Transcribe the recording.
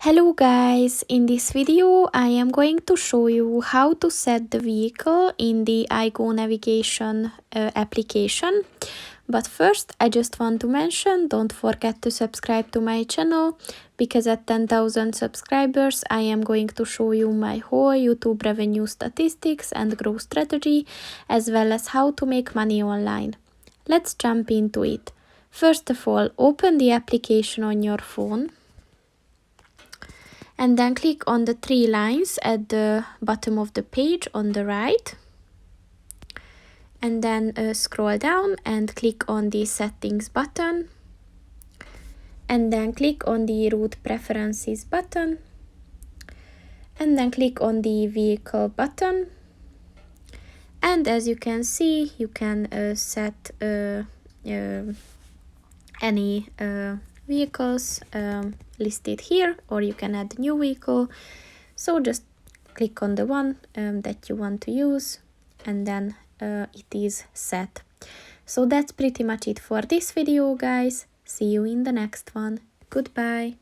Hello guys, in this video I am going to show you how to set the vehicle in the IGO Navigation application. But first I just want to mention, don't forget to subscribe to my channel, because at 10,000 subscribers I am going to show you my whole YouTube revenue statistics and growth strategy, as well as how to make money online. Let's jump into it. First of all, open the application on your phone. And then click on the three lines at the bottom of the page on the right. And then scroll down and click on the settings button. And then click on the route preferences button. And then click on the vehicle button. And as you can see, you can set any vehicles listed here, or you can add new vehicle. So just click on the one that you want to use, and then it is set. So that's pretty much it for this video, guys. See you in the next one. Goodbye.